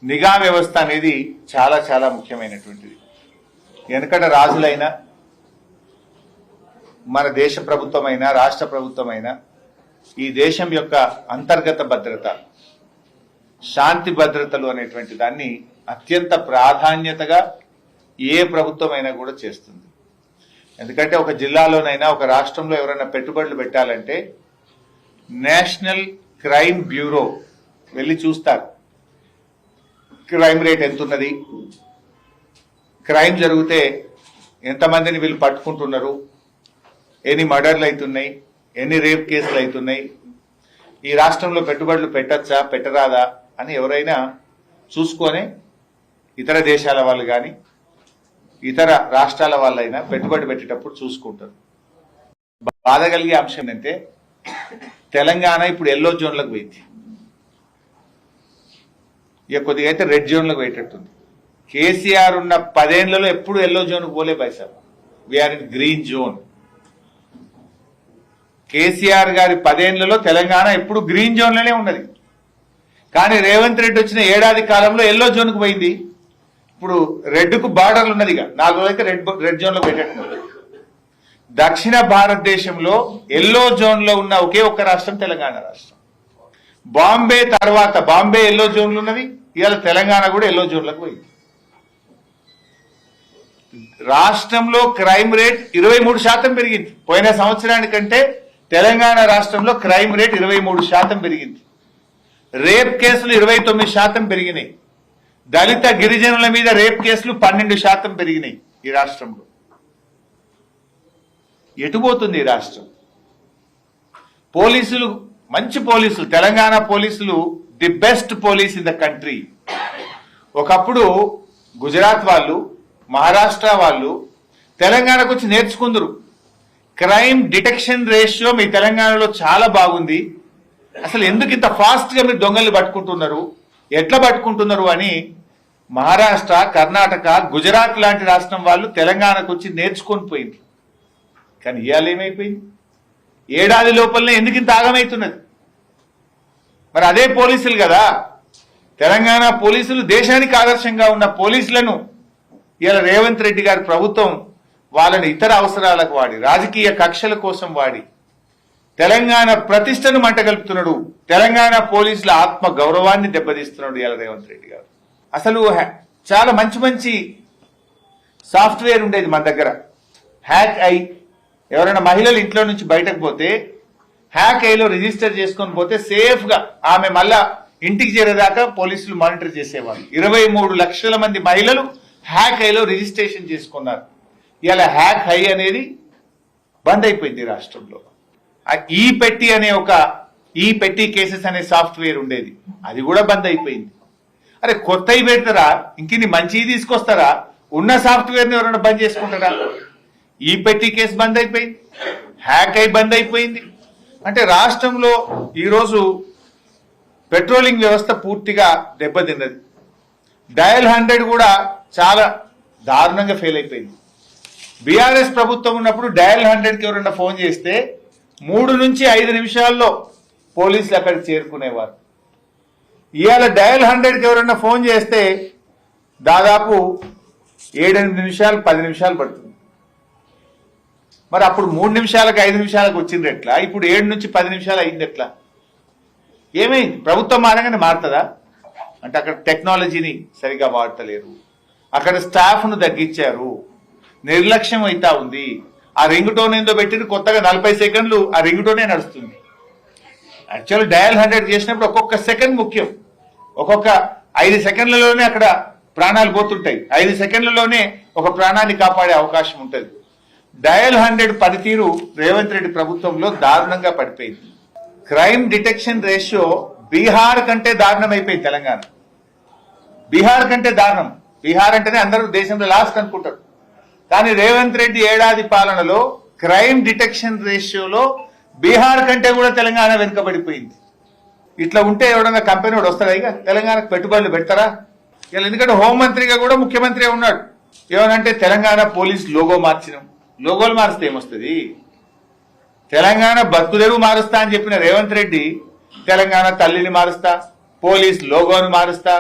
నిఘా వ్యవస్థ అనేది చాలా చాలా ముఖ్యమైనటువంటిది. వెనకట రాజులైనా మన దేశ ప్రభుత్వమైనా రాష్ట్ర ప్రభుత్వమైనా ఈ దేశం యొక్క అంతర్గత భద్రత, శాంతి భద్రతలు అనేటువంటి దాన్ని అత్యంత ప్రాధాన్యతగా ఏ ప్రభుత్వమైనా కూడా చేస్తుంది. ఎందుకంటే ఒక జిల్లాలోనైనా ఒక రాష్ట్రంలో ఎవరైనా పెట్టుబడులు పెట్టాలంటే నేషనల్ క్రైమ్ బ్యూరో వెళ్ళి చూస్తారు. క్రైమ్ రేట్ ఎంత ఉన్నది, క్రైమ్ జరిగితే ఎంతమందిని వీళ్ళు పట్టుకుంటున్నారు, ఎన్ని మర్డర్లు అవుతున్నాయి, ఎన్ని రేప్ కేసులు అవుతున్నాయి, ఈ రాష్ట్రంలో పెట్టుబడులు పెట్టచ్చా పెట్టరాదా అని ఎవరైనా చూసుకొని ఇతర దేశాల వాళ్ళు కానీ ఇతర రాష్ట్రాల వాళ్ళైనా పెట్టుబడి పెట్టేటప్పుడు చూసుకుంటారు. బాధ కలిగే అంశం ఏంటంటే తెలంగాణ ఇప్పుడు ఎల్లో జోన్లకు పోయింది. ఇక కొద్దిగా అయితే రెడ్ జోన్లకు పోయేటట్టుంది. కేసీఆర్ ఉన్న 10 ఏళ్లలో ఎప్పుడు ఎల్లో జోన్కు పోలే పైసా. We are in green zone. KCR గారి 10 ఏళ్లలో తెలంగాణ ఎప్పుడు గ్రీన్ జోన్లోనే ఉన్నది. కానీ రేవంత్ రెడ్డి వచ్చిన ఏడాది కాలంలో ఎల్లో జోన్కు పోయింది. ఇప్పుడు రెడ్కు బార్డర్లు ఉన్నది. 4 రోజులైతే రెడ్ జోన్లో పెట్టేట్టున్నది. దక్షిణ భారతదేశంలో ఎల్లో జోన్లో ఉన్న ఒకే ఒక్క రాష్ట్రం తెలంగాణ రాష్ట్రం. బాంబే తర్వాత బాంబే ఎల్లో జోన్లు ఉన్నది. ఇవాళ తెలంగాణ కూడా ఎల్లో జోన్లకు పోయింది. రాష్ట్రంలో క్రైమ్ రేట్ 23% పెరిగింది. పోయిన సంవత్సరానికంటే తెలంగాణ రాష్ట్రంలో క్రైమ్ రేట్ 23% పెరిగింది. రేప్ కేసులు 29% పెరిగినాయి. దళిత గిరిజనుల మీద రేప్ కేసులు 12% పెరిగినాయి. ఈ రాష్ట్రంలో ఎటుపోతుంది ఈ రాష్ట్రం? పోలీసులు మంచి పోలీసులు, తెలంగాణ పోలీసులు the best police in the country. ఒకప్పుడు గుజరాత్ వాళ్ళు, మహారాష్ట్ర వాళ్ళు తెలంగాణకు వచ్చి నేర్చుకుందరు. క్రైమ్ డిటెక్షన్ రేషియో మీ తెలంగాణలో చాలా బాగుంది, అసలు ఎందుకు ఇంత ఫాస్ట్ గా మీరు దొంగల్ని పట్టుకుంటున్నారు, ఎట్లా పట్టుకుంటున్నారు అని మహారాష్ట్ర, కర్ణాటక, గుజరాత్ లాంటి రాష్ట్రం వాళ్ళు తెలంగాణకు వచ్చి నేర్చుకొని పోయింది. కానీ ఇవాళ ఏమైపోయింది? ఏడాది లోపలనే ఎందుకు ఇంత ఆగమవుతున్నది? మరి అదే పోలీసులు కదా, తెలంగాణ పోలీసులు దేశానికి ఆదర్శంగా ఉన్న పోలీసులను ఇవాళ రేవంత్ రెడ్డి గారి ప్రభుత్వం వాళ్ళని ఇతర అవసరాలకు వాడి, రాజకీయ కక్షల కోసం వాడి తెలంగాణ ప్రతిష్టను మంటగలుపుతున్నాడు. తెలంగాణ పోలీసుల ఆత్మ గౌరవాన్ని దెబ్బతీస్తున్నాడు ఇవాళ రేవంత్ రెడ్డి గారు. అసలు చాలా మంచి మంచి సాఫ్ట్వేర్ ఉండేది మన దగ్గర. హ్యాక్ ఐ, ఎవరైనా మహిళలు ఇంట్లో నుంచి బయటకు పోతే హ్యాక్ ఐలో రిజిస్టర్ చేసుకొని పోతే సేఫ్ గా ఆమె మళ్ళా ఇంటికి చేరేదాకా పోలీసులు మానిటర్ చేసేవాళ్ళు. 23 లక్షల మంది మహిళలు హ్యాక్ ఐలో రిజిస్ట్రేషన్ చేసుకున్నారు. ఇవాళ హ్యాక్ ఐ అనేది బంద్ అయిపోయింది రాష్ట్రంలో. ఈ పెట్టి కేసెస్ అనే సాఫ్ట్వేర్ ఉండేది, అది కూడా బంద్ అయిపోయింది. అరే కొత్తవి పెడతారా, ఇంకిన్ని మంచివి తీసుకొస్తారా? ఉన్న సాఫ్ట్వేర్ని ఎవరైనా బంద్ చేసుకుంటారా? ఈ పెట్టి కేసు బంద్ అయిపోయింది, హ్యాక్ ఐ బంద్ అయిపోయింది. అంటే రాష్ట్రంలో ఈరోజు పెట్రోలింగ్ వ్యవస్థ పూర్తిగా దెబ్బతిన్నది. డయల్ 100 కూడా చాలా దారుణంగా ఫెయిల్ అయిపోయింది. బీఆర్ఎస్ ప్రభుత్వం ఉన్నప్పుడు డయల్ 100కి ఎవరైనా ఫోన్ చేస్తే 3 నుంచి 5 నిమిషాల్లో పోలీసులు అక్కడికి చేరుకునేవారు. ఇవాళ డయల్ 100కి ఎవరైనా ఫోన్ చేస్తే దాదాపు 7-8 నిమిషాలు 10 నిమిషాలు పడుతుంది. మరి అప్పుడు 3 నిమిషాలకు 5 నిమిషాలకు వచ్చింది ఎట్లా? ఇప్పుడు 7 నుంచి 10 నిమిషాలు అయింది ఎట్లా? ఏమైంది? ప్రభుత్వం మారగానే మారుతుందా? అంటే అక్కడ టెక్నాలజీని సరిగా వాడతలేరు, అక్కడ స్టాఫ్ను తగ్గించారు, నిర్లక్ష్యం అవుతా ఉంది. ఆ రింగ్ టోన్ ఏందో పెట్టిన కొత్తగా 40 సెకండ్లు ఆ రింగ్ టోనే నడుస్తుంది. యాక్చువల్ డయల్ 100 చేసినప్పుడు ఒక్కొక్క సెకండ్ ముఖ్యం. ఒక్కొక్క 5 సెకండ్లలోనే అక్కడ ప్రాణాలు పోతుంటాయి. 5 సెకండ్లలోనే ఒక ప్రాణాన్ని కాపాడే అవకాశం ఉంటుంది. డయల్ 100 పనితీరు రేవంత్ రెడ్డి ప్రభుత్వంలో దారుణంగా పడిపోయింది. క్రైమ్ డిటెక్షన్ రేషియో బీహార్ కంటే దారుణం అయిపోయింది తెలంగాణ. బీహార్ కంటే దారుణం. బీహార్ అంటేనే అందరూ దేశంలో లాస్ట్ అనుకుంటారు. కానీ రేవంత్ రెడ్డి ఏడాది పాలనలో క్రైమ్ డిటెక్షన్ రేషియోలో బీహార్ కంటే కూడా తెలంగాణ వెనుకబడిపోయింది. ఇట్లా ఉంటే ఎవడన్నా కంపెనీ వాడు వస్తాడా? ఇక తెలంగాణకు పెట్టుబడులు పెడతారా? ఇలా ఎందుకంటే హోంమంత్రిగా కూడా ముఖ్యమంత్రి ఉన్నాడు. ఏమనంటే తెలంగాణ పోలీస్ లోగో మార్చినాం. లోగోలు మారిస్తే ఏమొస్తుంది? తెలంగాణ బతుకుదెరువు మారుస్తా అని చెప్పిన రేవంత్ రెడ్డి తెలంగాణ తల్లిని మారుస్తా, పోలీస్ లోగోను మారుస్తా,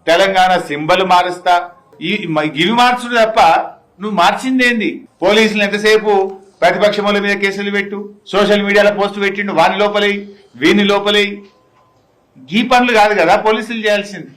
తెలంగాణ సింబల్ మారుస్తా ఇవి మార్చుడు తప్ప నువ్వు మార్చిందేంది? పోలీసులు ఎంతసేపు ప్రతిపక్షముల మీద కేసులు పెట్టు, సోషల్ మీడియాలో పోస్ట్ పెట్టిండు, వాని లోపలై వీని లోపలై. ఈ పనులు కాదు కదా పోలీసులు చేయాల్సింది.